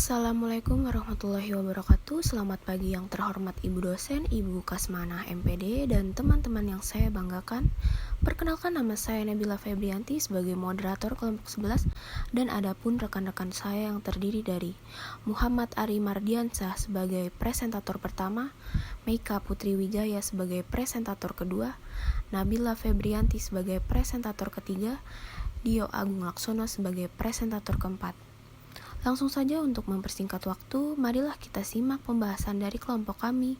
Assalamualaikum warahmatullahi wabarakatuh. Selamat pagi yang terhormat Ibu dosen, Ibu Kasmanah MPD, dan teman-teman yang saya banggakan. Perkenalkan, nama saya Nabila Febrianti sebagai moderator kelompok 11, dan adapun rekan-rekan saya yang terdiri dari Muhammad Ari Mardiansyah sebagai presentator pertama, Meika Putri Wijaya sebagai presentator kedua, Nabila Febrianti sebagai presentator ketiga, Dio Agung Laksono sebagai presentator keempat. Langsung saja untuk mempersingkat waktu, marilah kita simak pembahasan dari kelompok kami,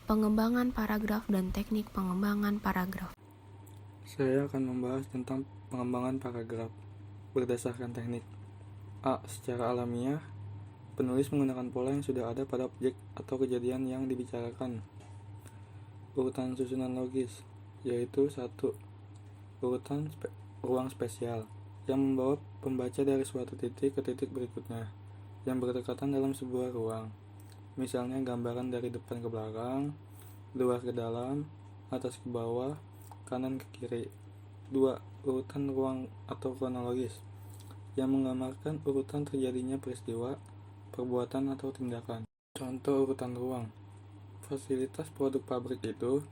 pengembangan paragraf dan teknik pengembangan paragraf. Saya akan membahas tentang pengembangan paragraf berdasarkan teknik. A. Secara alamiah, penulis menggunakan pola yang sudah ada pada objek atau kejadian yang dibicarakan. Urutan susunan logis, yaitu 1. Urutan ruang spesial, yang membawa pembaca dari suatu titik ke titik berikutnya, yang berdekatan dalam sebuah ruang. Misalnya gambaran dari depan ke belakang, luar ke dalam, atas ke bawah, kanan ke kiri. 2. Urutan ruang atau kronologis, yang menggambarkan urutan terjadinya peristiwa, perbuatan atau tindakan. Contoh urutan ruang. Fasilitas produk pabrik itu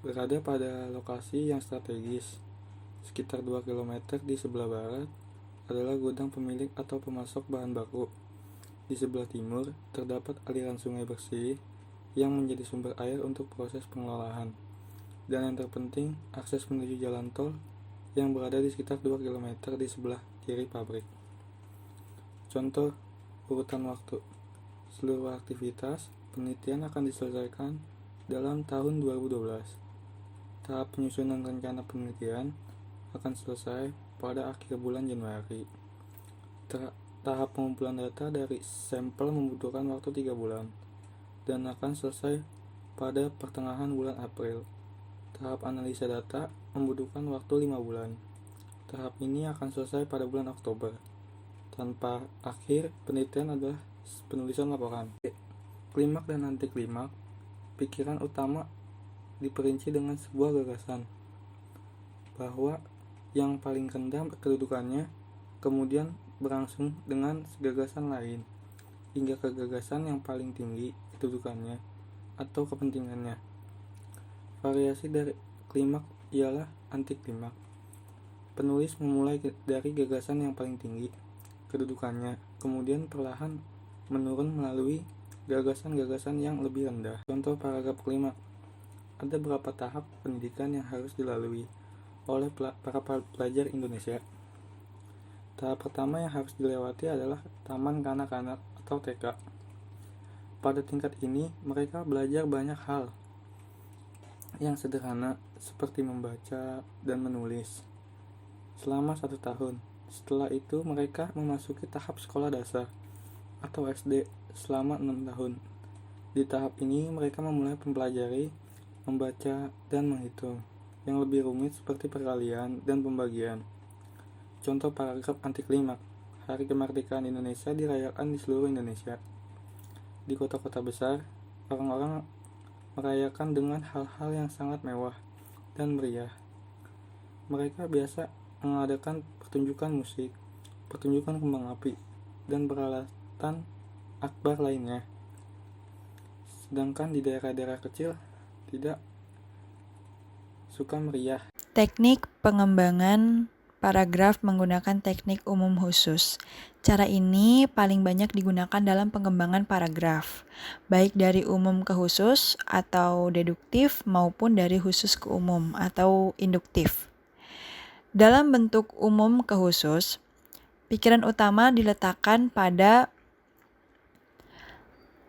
berada pada lokasi yang strategis. Sekitar 2 km di sebelah barat adalah gudang pemilik atau pemasok bahan baku. Di sebelah timur terdapat aliran sungai bersih yang menjadi sumber air untuk proses pengelolaan. Dan yang terpenting, akses menuju jalan tol yang berada di sekitar 2 km di sebelah kiri pabrik. Contoh urutan waktu. Seluruh aktivitas penelitian akan diselesaikan dalam tahun 2012. Tahap penyusunan rencana penelitian akan selesai pada akhir bulan Januari. Tahap pengumpulan data dari sampel membutuhkan waktu 3 bulan dan akan selesai pada pertengahan bulan April. Tahap analisa data membutuhkan waktu 5 bulan. Tahap ini akan selesai pada bulan Oktober. Tanpa akhir penelitian adalah penulisan laporan. Klimak dan anti klimak. Pikiran utama diperinci dengan sebuah gagasan bahwa yang paling rendah kedudukannya kemudian berangsung dengan gagasan lain hingga ke gagasan yang paling tinggi kedudukannya atau kepentingannya. Variasi dari klimak ialah anti klimak. Penulis memulai dari gagasan yang paling tinggi kedudukannya, kemudian perlahan menurun melalui gagasan-gagasan yang lebih rendah. Contoh paragraf klimak. Ada beberapa tahap pendidikan yang harus dilalui oleh para pelajar Indonesia. Tahap pertama yang harus dilewati adalah taman kanak-kanak atau TK. Pada tingkat ini, mereka belajar banyak hal yang sederhana seperti membaca dan menulis selama 1 tahun. Setelah itu, mereka memasuki tahap sekolah dasar atau SD selama 6 tahun. Di tahap ini, mereka memulai mempelajari, membaca, dan menghitung yang lebih rumit seperti perkalian dan pembagian. Contoh paragraf anti klimak. Hari kemerdekaan Indonesia dirayakan di seluruh Indonesia. Di kota-kota besar, orang-orang merayakan dengan hal-hal yang sangat mewah dan meriah. Mereka biasa mengadakan pertunjukan musik, pertunjukan kembang api, dan peralatan akbar lainnya. Sedangkan di daerah-daerah kecil tidak suka meriah. Teknik pengembangan paragraf menggunakan teknik umum khusus. Cara ini paling banyak digunakan dalam pengembangan paragraf, baik dari umum ke khusus atau deduktif maupun dari khusus ke umum atau induktif. Dalam bentuk umum ke khusus, pikiran utama diletakkan pada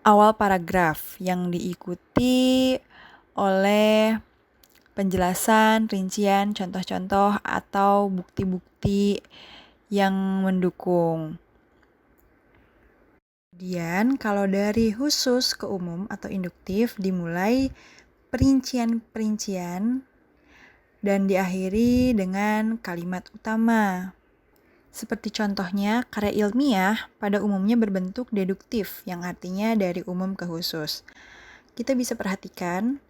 awal paragraf yang diikuti oleh penjelasan, rincian, contoh-contoh, atau bukti-bukti yang mendukung. Kemudian, kalau dari khusus ke umum atau induktif dimulai perincian-perincian dan diakhiri dengan kalimat utama. Seperti contohnya, karya ilmiah pada umumnya berbentuk deduktif, yang artinya dari umum ke khusus. Kita bisa perhatikan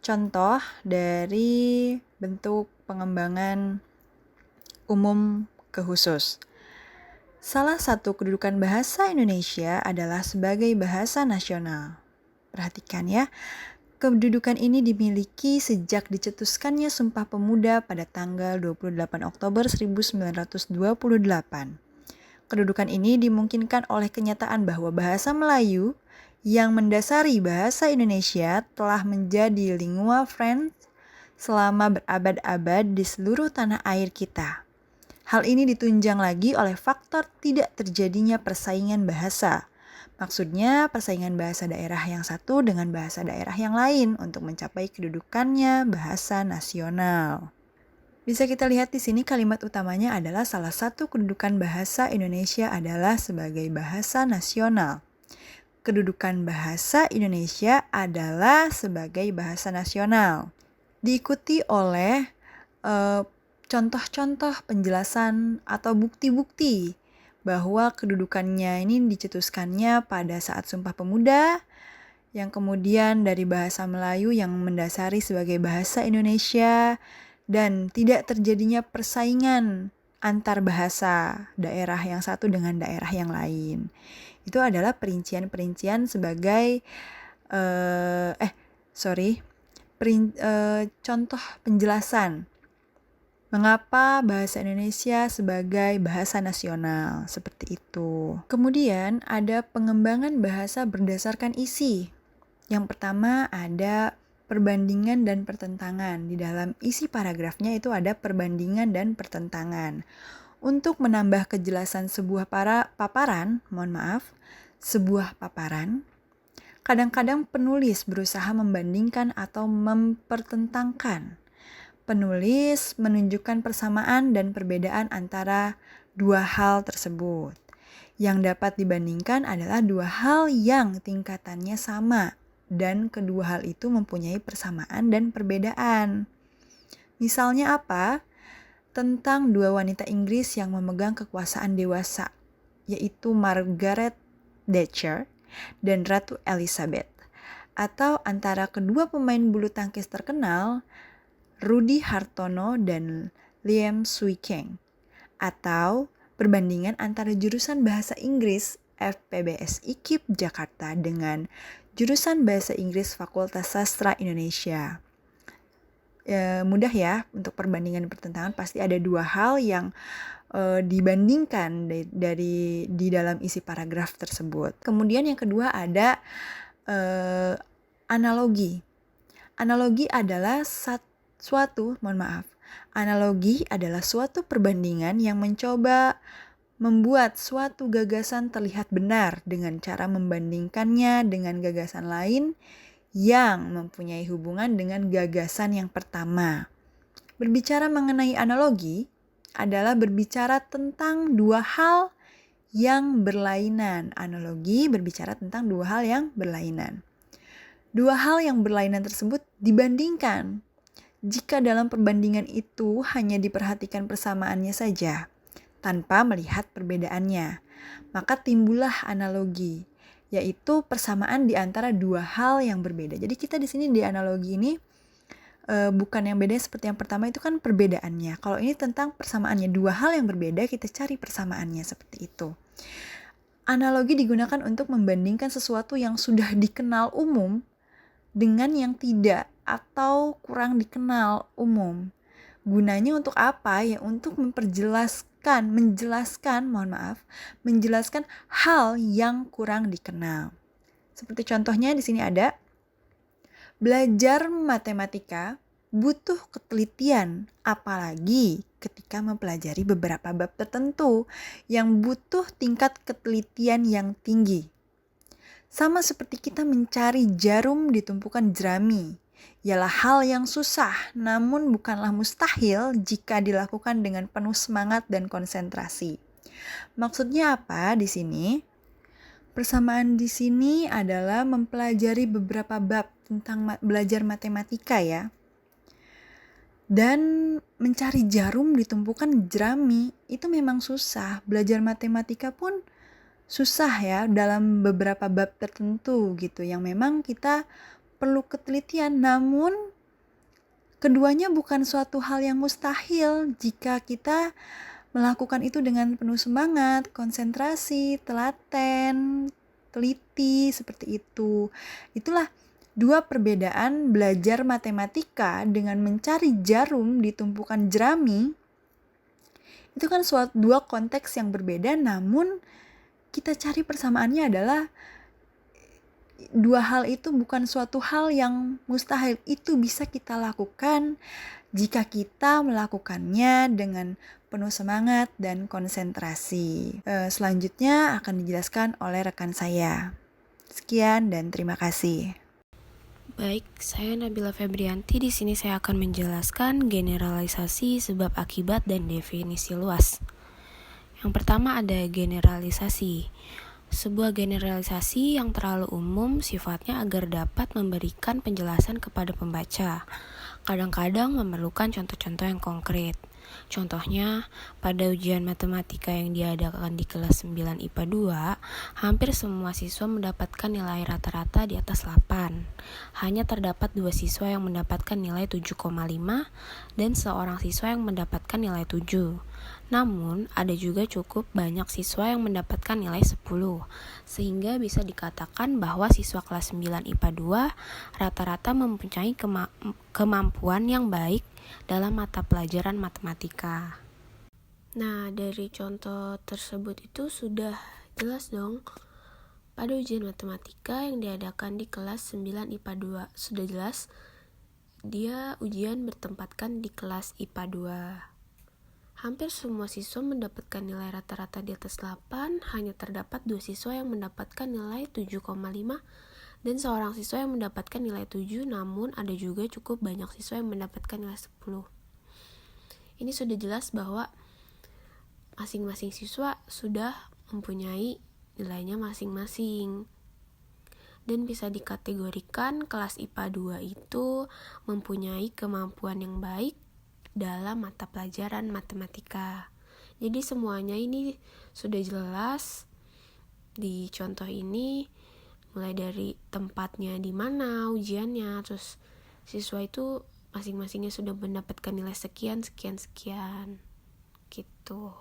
contoh dari bentuk pengembangan umum ke khusus. Salah satu kedudukan bahasa Indonesia adalah sebagai bahasa nasional. Perhatikan ya, kedudukan ini dimiliki sejak dicetuskannya Sumpah Pemuda pada tanggal 28 Oktober 1928. Kedudukan ini dimungkinkan oleh kenyataan bahwa bahasa Melayu yang mendasari bahasa Indonesia telah menjadi lingua franca selama berabad-abad di seluruh tanah air kita. Hal ini ditunjang lagi oleh faktor tidak terjadinya persaingan bahasa. Maksudnya persaingan bahasa daerah yang satu dengan bahasa daerah yang lain untuk mencapai kedudukannya bahasa nasional. Bisa kita lihat di sini kalimat utamanya adalah salah satu kedudukan bahasa Indonesia adalah sebagai bahasa nasional. Kedudukan bahasa Indonesia adalah sebagai bahasa nasional. Diikuti oleh contoh-contoh penjelasan atau bukti-bukti bahwa kedudukannya ini dicetuskannya pada saat Sumpah Pemuda, yang kemudian dari bahasa Melayu yang mendasari sebagai bahasa Indonesia, dan tidak terjadinya persaingan antar bahasa daerah yang satu dengan daerah yang lain. Itu adalah perincian-perincian sebagai contoh penjelasan mengapa bahasa Indonesia sebagai bahasa nasional, seperti itu. Kemudian ada pengembangan bahasa berdasarkan isi. Yang pertama ada perbandingan dan pertentangan. Di dalam isi paragrafnya itu ada perbandingan dan pertentangan. Untuk menambah kejelasan sebuah paparan, kadang-kadang penulis berusaha membandingkan atau mempertentangkan. Penulis menunjukkan persamaan dan perbedaan antara dua hal tersebut. Yang dapat dibandingkan adalah dua hal yang tingkatannya sama dan kedua hal itu mempunyai persamaan dan perbedaan. Misalnya apa? Tentang dua wanita Inggris yang memegang kekuasaan dewasa, yaitu Margaret Thatcher dan Ratu Elizabeth. Atau antara kedua pemain bulu tangkis terkenal, Rudy Hartono dan Liam Swickeng, atau perbandingan antara jurusan Bahasa Inggris FPBS IKIP Jakarta dengan jurusan Bahasa Inggris Fakultas Sastra Indonesia. Mudah ya, untuk perbandingan pertentangan pasti ada dua hal yang dibandingkan di dalam isi paragraf tersebut. Kemudian yang kedua ada analogi. Analogi adalah Analogi adalah suatu perbandingan yang mencoba membuat suatu gagasan terlihat benar dengan cara membandingkannya dengan gagasan lain yang mempunyai hubungan dengan gagasan yang pertama. Berbicara mengenai analogi adalah berbicara tentang dua hal yang berlainan. Analogi berbicara tentang dua hal yang berlainan. Dua hal yang berlainan tersebut dibandingkan. Jika dalam perbandingan itu hanya diperhatikan persamaannya saja, tanpa melihat perbedaannya, maka timbullah analogi, yaitu persamaan di antara dua hal yang berbeda. Jadi kita di sini di analogi ini bukan yang beda seperti yang pertama itu kan perbedaannya. Kalau ini tentang persamaannya, dua hal yang berbeda kita cari persamaannya seperti itu. Analogi digunakan untuk membandingkan sesuatu yang sudah dikenal umum dengan yang tidak atau kurang dikenal umum. Gunanya untuk apa? Ya untuk menjelaskan hal yang kurang dikenal. Seperti contohnya di sini ada belajar matematika butuh ketelitian, apalagi ketika mempelajari beberapa bab tertentu yang butuh tingkat ketelitian yang tinggi. Sama seperti kita mencari jarum di tumpukan jerami, ialah hal yang susah namun bukanlah mustahil jika dilakukan dengan penuh semangat dan konsentrasi. Maksudnya apa di sini? Persamaan di sini adalah mempelajari beberapa bab tentang belajar matematika ya. Dan mencari jarum di tumpukan jerami itu memang susah. Belajar matematika pun susah ya dalam beberapa bab tertentu gitu yang memang kita perlu ketelitian. Namun keduanya bukan suatu hal yang mustahil jika kita melakukan itu dengan penuh semangat, konsentrasi, telaten, teliti, seperti itu. Itulah dua perbedaan belajar matematika dengan mencari jarum di tumpukan jerami. Itu kan dua konteks yang berbeda, namun kita cari persamaannya adalah dua hal itu bukan suatu hal yang mustahil. Itu bisa kita lakukan jika kita melakukannya dengan penuh semangat dan konsentrasi. Selanjutnya akan dijelaskan oleh rekan saya. Sekian dan terima kasih. Baik, saya Nabila Febrianti. Di sini saya akan menjelaskan generalisasi, sebab akibat, dan definisi luas. Yang pertama ada generalisasi. Sebuah generalisasi yang terlalu umum sifatnya agar dapat memberikan penjelasan kepada pembaca. Kadang-kadang memerlukan contoh-contoh yang konkret. Contohnya, pada ujian matematika yang diadakan di kelas 9 IPA 2, hampir semua siswa mendapatkan nilai rata-rata di atas 8. Hanya terdapat 2 siswa yang mendapatkan nilai 7,5 dan seorang siswa yang mendapatkan nilai 7. Namun, ada juga cukup banyak siswa yang mendapatkan nilai 10, sehingga bisa dikatakan bahwa siswa kelas 9 IPA 2 rata-rata mempunyai kemampuan yang baik dalam mata pelajaran matematika. Nah, dari contoh tersebut itu sudah jelas dong. Pada ujian matematika yang diadakan di kelas 9 IPA 2, sudah jelas dia ujian bertempatkan di kelas IPA 2. Hampir semua siswa mendapatkan nilai rata-rata di atas 8, hanya terdapat 2 siswa yang mendapatkan nilai 7,5 dan seorang siswa yang mendapatkan nilai 7, namun ada juga cukup banyak siswa yang mendapatkan nilai 10. Ini sudah jelas bahwa masing-masing siswa sudah mempunyai nilainya masing-masing. Dan bisa dikategorikan kelas IPA 2 itu mempunyai kemampuan yang baik dalam mata pelajaran matematika. Jadi semuanya ini sudah jelas di contoh ini, mulai dari tempatnya di mana ujiannya, terus siswa itu masing-masingnya sudah mendapatkan nilai sekian gitu.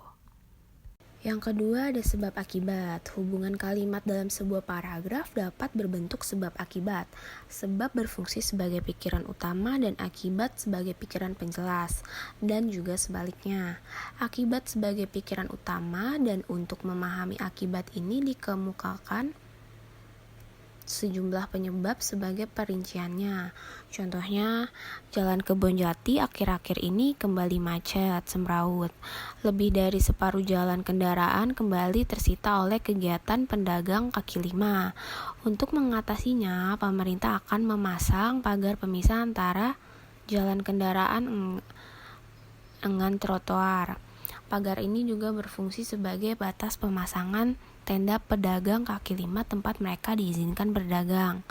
Yang kedua ada sebab akibat. Hubungan kalimat dalam sebuah paragraf dapat berbentuk sebab akibat. Sebab berfungsi sebagai pikiran utama dan akibat sebagai pikiran penjelas, dan juga sebaliknya. Akibat sebagai pikiran utama, dan untuk memahami akibat ini dikemukakan sejumlah penyebab sebagai perinciannya. Contohnya, Jalan Kebonjati akhir-akhir ini kembali macet, semrawut. Lebih dari separuh jalan kendaraan kembali tersita oleh kegiatan pedagang kaki lima. Untuk mengatasinya, pemerintah akan memasang pagar pemisah antara jalan kendaraan dengan trotoar. Pagar ini juga berfungsi sebagai batas pemasangan tenda pedagang kaki lima tempat mereka diizinkan berdagang.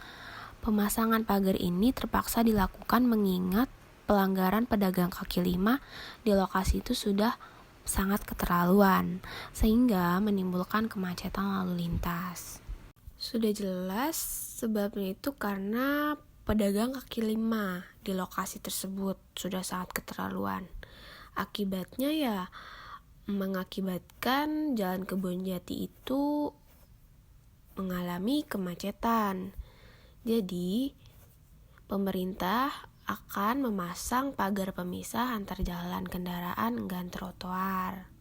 Pemasangan pagar ini terpaksa dilakukan mengingat pelanggaran pedagang kaki lima di lokasi itu sudah sangat keterlaluan, sehingga menimbulkan kemacetan lalu lintas. Sudah jelas sebabnya itu karena pedagang kaki lima di lokasi tersebut sudah sangat keterlaluan. Akibatnya ya mengakibatkan Jalan Kebonjati itu mengalami kemacetan. Jadi, pemerintah akan memasang pagar pemisah antar jalan kendaraan dan trotoar.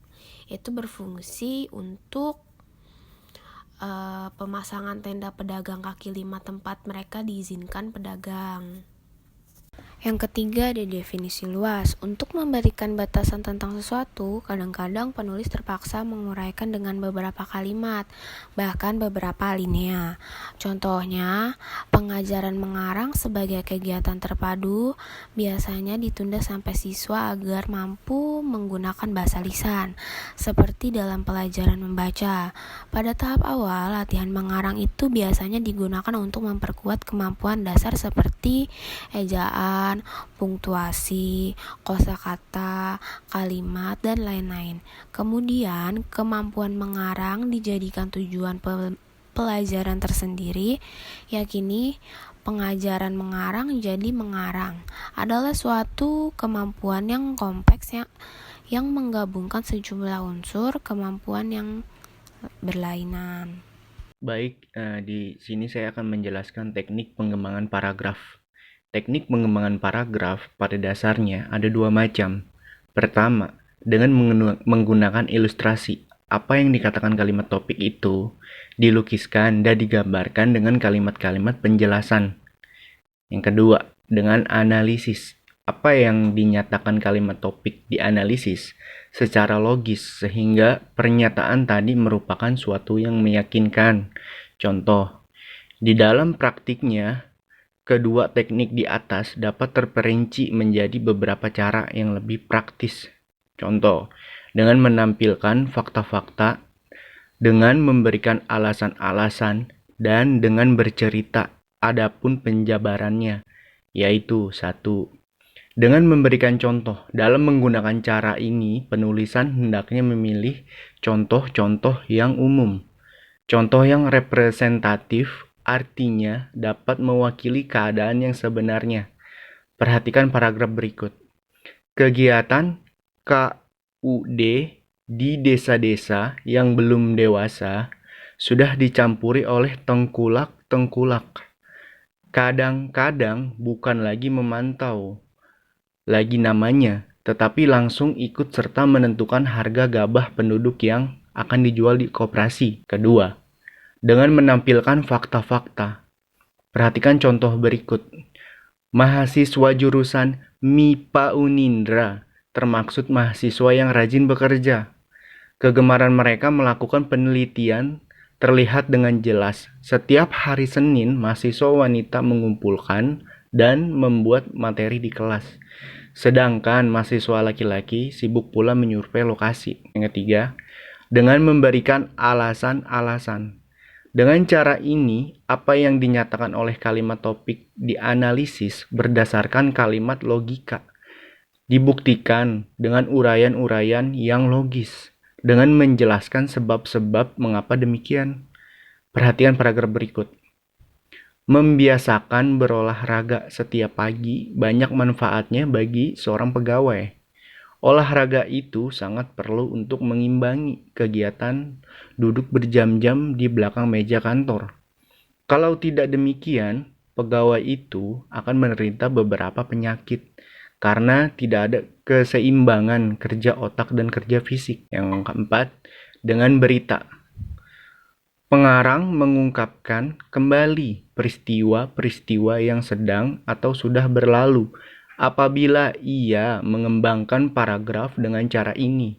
Itu berfungsi untuk pemasangan tenda pedagang kaki lima tempat mereka diizinkan pedagang. Yang ketiga ada definisi luas. Untuk memberikan batasan tentang sesuatu, kadang-kadang penulis terpaksa menguraikan dengan beberapa kalimat, bahkan beberapa alinea. Contohnya, pengajaran mengarang sebagai kegiatan terpadu biasanya ditunda sampai siswa agar mampu menggunakan bahasa lisan, seperti dalam pelajaran membaca. Pada tahap awal, latihan mengarang itu biasanya digunakan untuk memperkuat kemampuan dasar seperti ejaan, punktuasi, kosakata, kalimat, dan lain-lain. Kemudian, kemampuan mengarang dijadikan tujuan pelajaran tersendiri. Yakini pengajaran mengarang jadi mengarang adalah suatu kemampuan yang kompleks yang menggabungkan sejumlah unsur kemampuan yang berlainan. Baik, di sini saya akan menjelaskan teknik pengembangan paragraf. Teknik pengembangan paragraf pada dasarnya ada dua macam. Pertama, dengan menggunakan ilustrasi. Apa yang dikatakan kalimat topik itu dilukiskan dan digambarkan dengan kalimat-kalimat penjelasan. Yang kedua, dengan analisis. Apa yang dinyatakan kalimat topik dianalisis secara logis sehingga pernyataan tadi merupakan suatu yang meyakinkan. Contoh, di dalam praktiknya, kedua teknik di atas dapat terperinci menjadi beberapa cara yang lebih praktis. Contoh, dengan menampilkan fakta-fakta, dengan memberikan alasan-alasan, dan dengan bercerita adapun penjabarannya, yaitu 1. Dengan memberikan contoh. Dalam menggunakan cara ini, penulisan hendaknya memilih contoh-contoh yang umum. Contoh yang representatif artinya dapat mewakili keadaan yang sebenarnya. Perhatikan paragraf berikut. Kegiatan KUD di desa-desa yang belum dewasa sudah dicampuri oleh tengkulak-tengkulak. Kadang-kadang bukan lagi memantau lagi namanya, tetapi langsung ikut serta menentukan harga gabah penduduk yang akan dijual di koperasi. Kedua, dengan menampilkan fakta-fakta. Perhatikan contoh berikut. Mahasiswa jurusan MIPA Unindra, termaksud mahasiswa yang rajin bekerja. Kegemaran mereka melakukan penelitian terlihat dengan jelas. Setiap hari Senin, mahasiswa wanita mengumpulkan dan membuat materi di kelas. Sedangkan mahasiswa laki-laki sibuk pula menyurvei lokasi. Yang ketiga, dengan memberikan alasan-alasan. Dengan cara ini, apa yang dinyatakan oleh kalimat topik dianalisis berdasarkan kalimat logika. Dibuktikan dengan uraian-uraian yang logis, dengan menjelaskan sebab-sebab mengapa demikian. Perhatian paragraf berikut. Membiasakan berolahraga setiap pagi banyak manfaatnya bagi seorang pegawai. Olahraga itu sangat perlu untuk mengimbangi kegiatan duduk berjam-jam di belakang meja kantor. Kalau tidak demikian, pegawai itu akan menderita beberapa penyakit karena tidak ada keseimbangan kerja otak dan kerja fisik. Yang keempat, dengan berita. Pengarang mengungkapkan kembali peristiwa-peristiwa yang sedang atau sudah berlalu apabila ia mengembangkan paragraf dengan cara ini.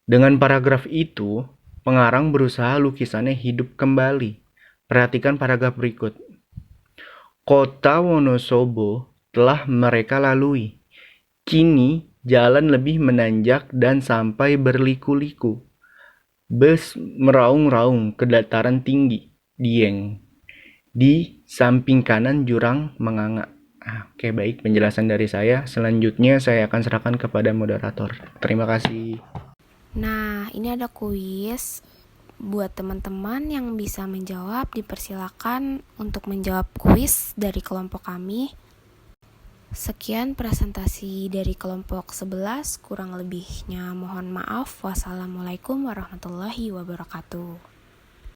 Dengan paragraf itu, pengarang berusaha lukisannya hidup kembali. Perhatikan paragraf berikut. Kota Wonosobo telah mereka lalui. Kini jalan lebih menanjak dan sampai berliku-liku. Bus meraung-raung ke dataran tinggi, Dieng. Di samping kanan jurang menganga. Oke, baik penjelasan dari saya. Selanjutnya saya akan serahkan kepada moderator. Terima kasih. Nah, ini ada kuis. Buat teman-teman yang bisa menjawab, dipersilakan untuk menjawab kuis dari kelompok kami. Sekian presentasi dari kelompok 11, kurang lebihnya mohon maaf. Wassalamualaikum warahmatullahi wabarakatuh.